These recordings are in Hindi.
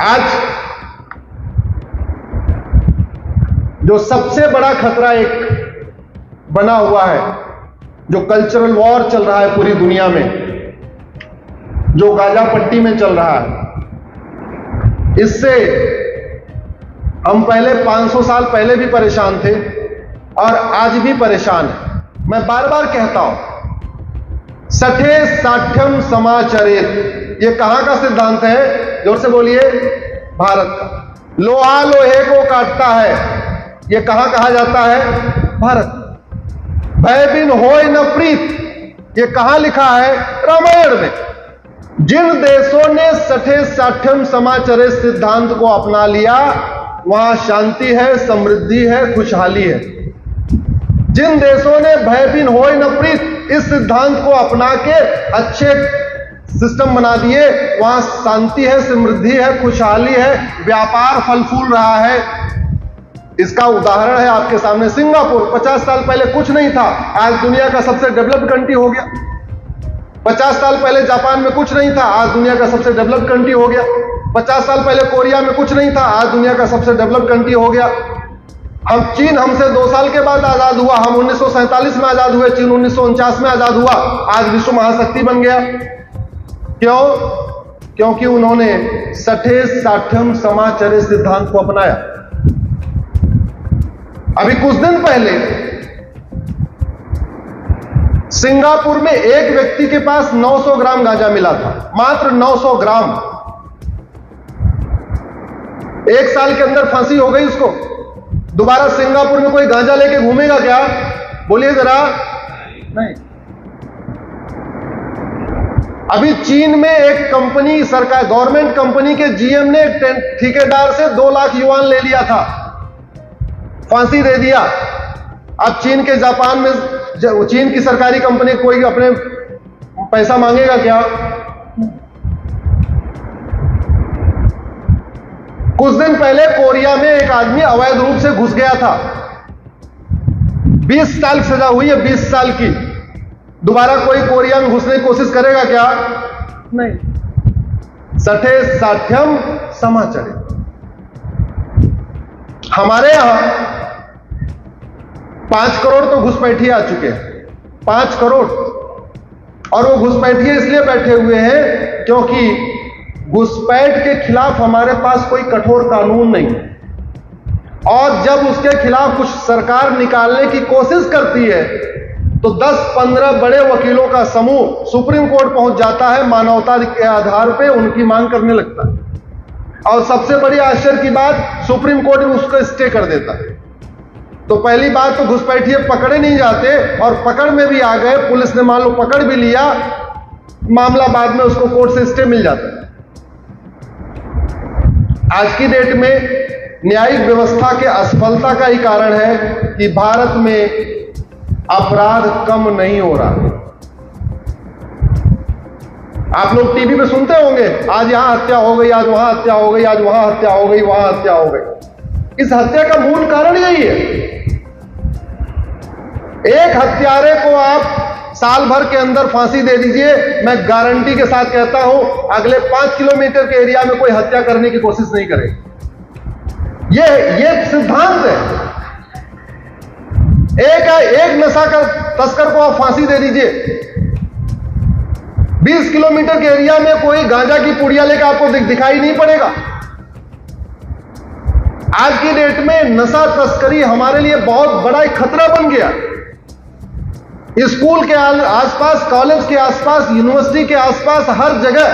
आज जो सबसे बड़ा खतरा एक बना हुआ है, जो कल्चरल वॉर चल रहा है पूरी दुनिया में, जो गाजा पट्टी में चल रहा है, इससे हम पहले 500 साल पहले भी परेशान थे और आज भी परेशान हैं। मैं बार बार कहता हूं, सठे साठ्यम समाचरेत, ये कहां का सिद्धांत है? जोर से बोलिए, भारत का। लोहा लोहे को काटता है, ये कहां कहा जाता है? भारत। भय बिन होय न प्रीत, ये कहां लिखा है? रामायण में। जिन देशों ने सठे साठ्यम समाचरेत सिद्धांत को अपना लिया, वहां शांति है, समृद्धि है, खुशहाली है। जिन देशों ने भय बिन होय न प्रीत इस सिद्धांत को अपना के अच्छे सिस्टम बना दिए, वहां शांति है, समृद्धि है, खुशहाली है, व्यापार फल फूल रहा है। इसका उदाहरण है आपके सामने सिंगापुर। 50 साल पहले कुछ नहीं था, आज दुनिया का सबसे डेवलप्ड कंट्री हो गया। 50 साल पहले जापान में कुछ नहीं था, आज दुनिया का सबसे डेवलप्ड कंट्री हो गया। 50 साल पहले कोरिया में कुछ नहीं था, आज दुनिया का सबसे डेवलप्ड कंट्री हो गया। चीन हमसे 2 साल के बाद आजाद हुआ। हम 1947 में आजाद हुए, चीन 1949 में आजाद हुआ। आज विश्व महाशक्ति बन गया। क्यों? क्योंकि उन्होंने सठे साठ्यम समाचरेत सिद्धांत को अपनाया। अभी कुछ दिन पहले सिंगापुर में एक व्यक्ति के पास 900 ग्राम गांजा मिला था, मात्र 900 ग्राम। 1 साल के अंदर फांसी हो गई उसको। दोबारा सिंगापुर में कोई गांजा लेके घूमेगा क्या? बोलिए जरा। नहीं। अभी चीन में एक कंपनी, सरकार गवर्नमेंट कंपनी के जीएम ने ठेकेदार से 2 लाख युआन ले लिया था, फांसी दे दिया। अब चीन के जापान में चीन की सरकारी कंपनी कोई अपने पैसा मांगेगा क्या? कुछ दिन पहले कोरिया में एक आदमी अवैध रूप से घुस गया था, 20 साल सजा हुई है, 20 साल की। दोबारा कोई कोरिया में घुसने की कोशिश करेगा क्या? नहीं। सठे साठ्यम समाचरेत। हमारे यहां 5 करोड़ तो घुसपैठिए आ चुके हैं, 5 करोड़। और वो घुसपैठिए इसलिए बैठे हुए हैं क्योंकि घुसपैठ के खिलाफ हमारे पास कोई कठोर कानून नहीं है। और जब उसके खिलाफ कुछ सरकार निकालने की कोशिश करती है तो 10-15 बड़े वकीलों का समूह सुप्रीम कोर्ट पहुंच जाता है, मानवता के आधार पे उनकी मांग करने लगता है। और सबसे बड़ी आश्चर्य की बात, सुप्रीम कोर्ट उसको स्टे कर देता है। तो पहली बात तो घुसपैठिए पकड़े नहीं जाते, और पकड़ में भी आ गए, पुलिस ने मान लो पकड़ भी लिया, मामला बाद में उसको कोर्ट से स्टे मिल जाता है। आज की डेट में न्यायिक व्यवस्था के असफलता का ही कारण है कि भारत में अपराध कम नहीं हो रहा। आप लोग टीवी पे सुनते होंगे, आज यहां हत्या हो गई, आज वहां हत्या हो गई, आज वहां हत्या हो गई, वहां हत्या हो गई। इस हत्या का मूल कारण यही है। एक हत्यारे को आप साल भर के अंदर फांसी दे दीजिए, मैं गारंटी के साथ कहता हूं अगले 5 किलोमीटर के एरिया में कोई हत्या करने की कोशिश नहीं करेगा। ये सिद्धांत है। एक नशा का तस्कर को आप फांसी दे दीजिए, 20 किलोमीटर के एरिया में कोई गांजा की पुड़िया लेकर आपको दिखाई नहीं पड़ेगा। आज की डेट में नशा तस्करी हमारे लिए बहुत बड़ा एक खतरा बन गया। स्कूल के आसपास, कॉलेज के आसपास, यूनिवर्सिटी के आसपास, हर जगह।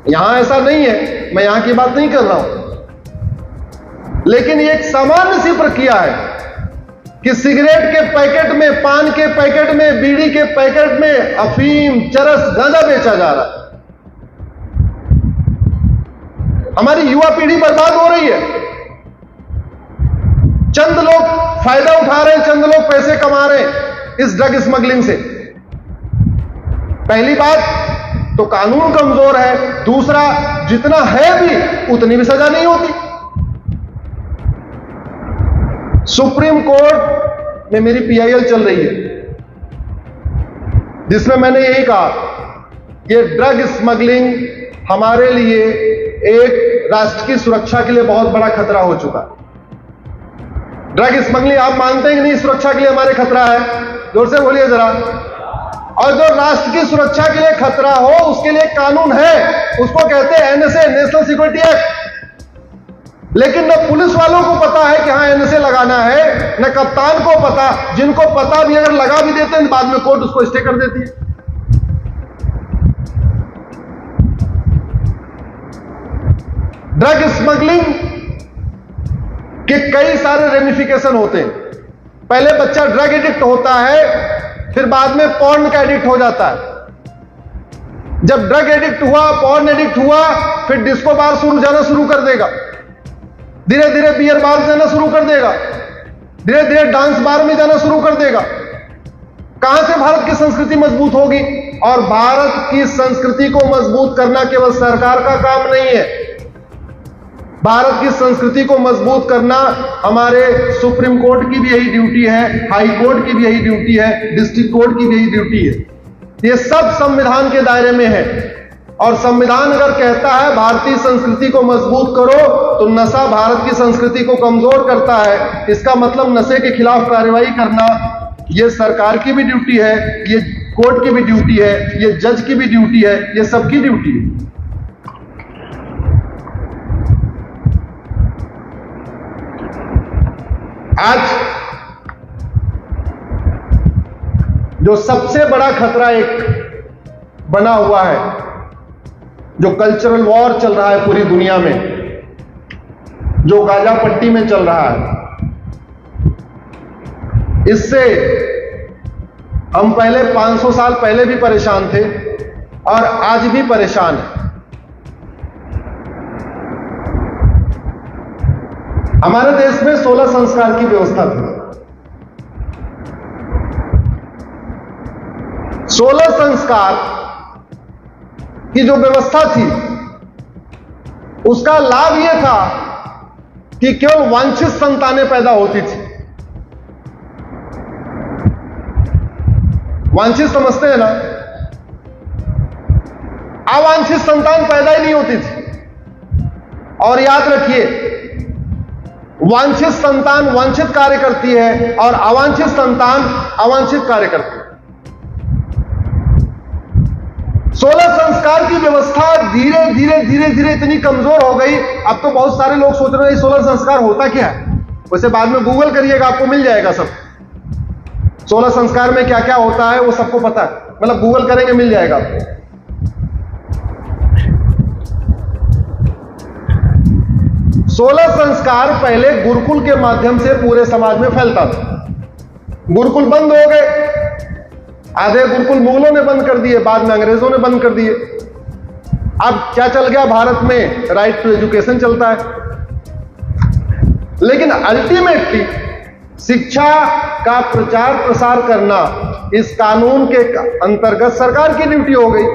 यहां ऐसा नहीं है, मैं यहां की बात नहीं कर रहा हूं, लेकिन ये एक सामान्य सी प्रक्रिया है कि सिगरेट के पैकेट में, पान के पैकेट में, बीड़ी के पैकेट में अफीम, चरस, गांजा बेचा जा रहा है। हमारी युवा पीढ़ी बर्बाद हो रही है। चंद लोग फायदा उठा रहे हैं, चंद लोग पैसे कमा रहे हैं इस ड्रग स्मगलिंग से। पहली बात तो कानून कमजोर है, दूसरा जितना है भी उतनी भी सजा नहीं होती। सुप्रीम कोर्ट में मेरी पीआईएल चल रही है, जिसमें मैंने यही कहा, ये ड्रग स्मगलिंग हमारे लिए एक राष्ट्र की सुरक्षा के लिए बहुत बड़ा खतरा हो चुका है। ड्रग स्मगलिंग आप मानते हैं कि नहीं सुरक्षा के लिए हमारे खतरा है? जोर से बोलिए जरा। और जो राष्ट्र की सुरक्षा के लिए खतरा हो उसके लिए कानून है, उसको कहते हैं एनएसए, नेशनल सिक्योरिटी एक्ट। लेकिन न पुलिस वालों को पता है कि हाँ एनएसए लगाना है, न कप्तान को पता। जिनको पता भी अगर लगा भी देते हैं बाद में कोर्ट उसको स्टे कर देती है। ड्रग स्मगलिंग के कई सारे रेमिफिकेशन होते हैं। पहले बच्चा ड्रग एडिक्ट होता है, फिर बाद में पॉर्न का एडिक्ट हो जाता है। जब ड्रग एडिक्ट हुआ, पॉर्न एडिक्ट हुआ, फिर डिस्को बार जाना शुरू कर देगा, धीरे धीरे बियर बार जाना शुरू कर देगा, धीरे धीरे डांस बार में जाना शुरू कर देगा। कहां से भारत की संस्कृति मजबूत होगी? और भारत की संस्कृति को मजबूत करना केवल सरकार का काम नहीं है। भारत की संस्कृति को मजबूत करना हमारे सुप्रीम कोर्ट की भी यही ड्यूटी है, हाई कोर्ट की भी यही ड्यूटी है, डिस्ट्रिक्ट कोर्ट की भी यही ड्यूटी है। ये सब संविधान के दायरे में है। और संविधान अगर कहता है भारतीय संस्कृति को मजबूत करो, तो नशा भारत की संस्कृति को कमजोर करता है। इसका मतलब नशे के खिलाफ कार्रवाई करना ये सरकार की भी ड्यूटी है, ये कोर्ट की भी ड्यूटी है, ये जज की भी ड्यूटी है, ये सबकी ड्यूटी है। आज जो सबसे बड़ा खतरा एक बना हुआ है, जो कल्चरल वॉर चल रहा है पूरी दुनिया में, जो गाजा पट्टी में चल रहा है, इससे हम पहले 500 साल पहले भी परेशान थे और आज भी परेशान हैं। हमारे देश में 16 संस्कार की व्यवस्था थी। 16 संस्कार की जो व्यवस्था थी उसका लाभ यह था कि केवल वांछित संतानें पैदा होती थी। वांछित समझते हैं ना? अवांछित संतान पैदा ही नहीं होती थी। और याद रखिए, वांछित संतान वांछित कार्य करती है और अवांछित संतान अवांछित कार्य करती है। 16 संस्कार की व्यवस्था धीरे धीरे धीरे धीरे इतनी कमजोर हो गई। अब तो बहुत सारे लोग सोच रहे हैं 16 संस्कार होता क्या है। वैसे बाद में गूगल करिएगा, आपको मिल जाएगा सब। 16 संस्कार में क्या क्या होता है वो सबको पता है, मतलब गूगल करेंगे मिल जाएगा आपको। 16 संस्कार पहले गुरुकुल के माध्यम से पूरे समाज में फैलता था। गुरुकुल बंद हो गए, आधे गुरुकुल मुगलों ने बंद कर दिए, बाद में अंग्रेजों ने बंद कर दिए। अब क्या चल गया भारत में? राइट टू एजुकेशन चलता है। लेकिन अल्टीमेटली शिक्षा का प्रचार प्रसार करना इस कानून के अंतर्गत सरकार की ड्यूटी हो गई।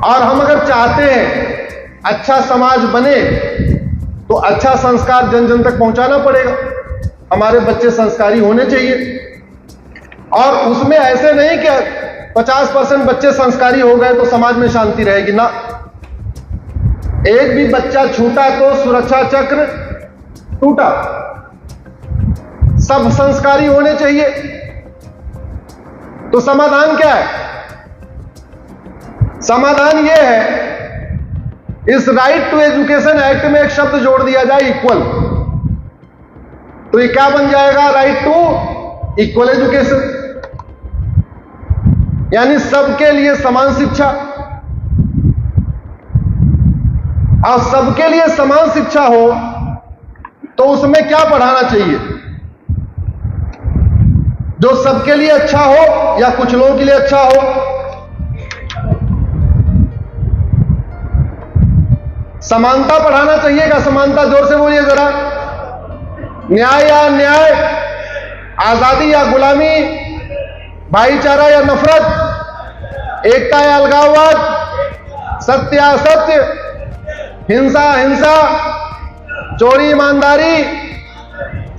और हम अगर चाहते हैं अच्छा समाज बने तो अच्छा संस्कार जन जन तक पहुंचाना पड़ेगा। हमारे बच्चे संस्कारी होने चाहिए। और उसमें ऐसे नहीं कि 50% बच्चे संस्कारी हो गए तो समाज में शांति रहेगी ना। एक भी बच्चा छूटा तो सुरक्षा चक्र टूटा। सब संस्कारी होने चाहिए। तो समाधान क्या है? समाधान यह है, इस राइट टू एजुकेशन एक्ट में एक शब्द जोड़ दिया जाए, इक्वल। तो ये क्या बन जाएगा? राइट टू इक्वल एजुकेशन, यानी सबके लिए समान शिक्षा। और सबके लिए समान शिक्षा हो तो उसमें क्या पढ़ाना चाहिए? जो सबके लिए अच्छा हो या कुछ लोगों के लिए अच्छा हो? समानता पढ़ाना चाहिए क्या? समानता जोर से बोलिए जरा। न्याय या अन्याय, आजादी या गुलामी, भाईचारा या नफरत, एकता या अलगाववाद, सत्य या असत्य, हिंसा हिंसा, चोरी ईमानदारी,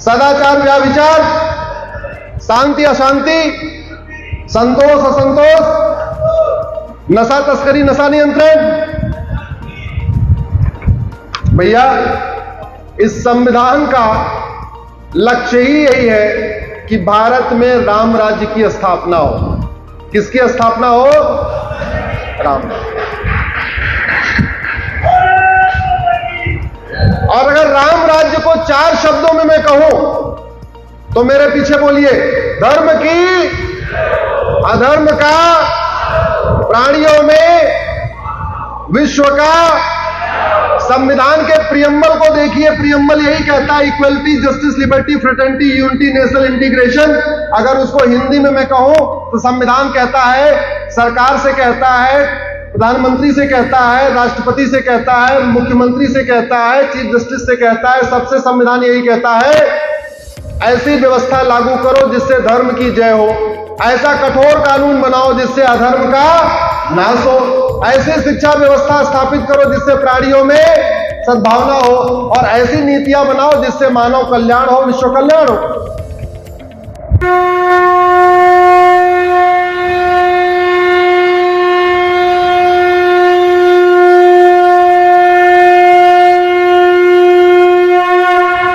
सदाचार या विचार, शांति अशांति, संतोष असंतोष, नशा तस्करी, नशा नियंत्रण। भैया, इस संविधान का लक्ष्य ही यही है कि भारत में राम राज्य की स्थापना हो। किसकी स्थापना हो? राम। और अगर राम राज्य को 4 शब्दों में मैं कहूं तो मेरे पीछे बोलिए, धर्म की, अधर्म का, प्राणियों में, विश्व का। संविधान के प्रियम्बल को देखिए, प्रियम्बल यही कहता है, equality, justice, liberty, fraternity, unity, national integration. अगर उसको हिंदी में मैं कहूं तो संविधान कहता है, सरकार से कहता है, प्रधानमंत्री से कहता है, राष्ट्रपति से कहता है, मुख्यमंत्री से कहता है, चीफ जस्टिस से कहता है, सबसे संविधान यही कहता है, ऐसी व्यवस्था लागू करो जिससे धर्म की जय हो, ऐसा कठोर कानून बनाओ जिससे अधर्म का नाश हो, ऐसी शिक्षा व्यवस्था स्थापित करो जिससे प्राणियों में सद्भावना हो, और ऐसी नीतियां बनाओ जिससे मानव कल्याण हो, विश्व कल्याण हो।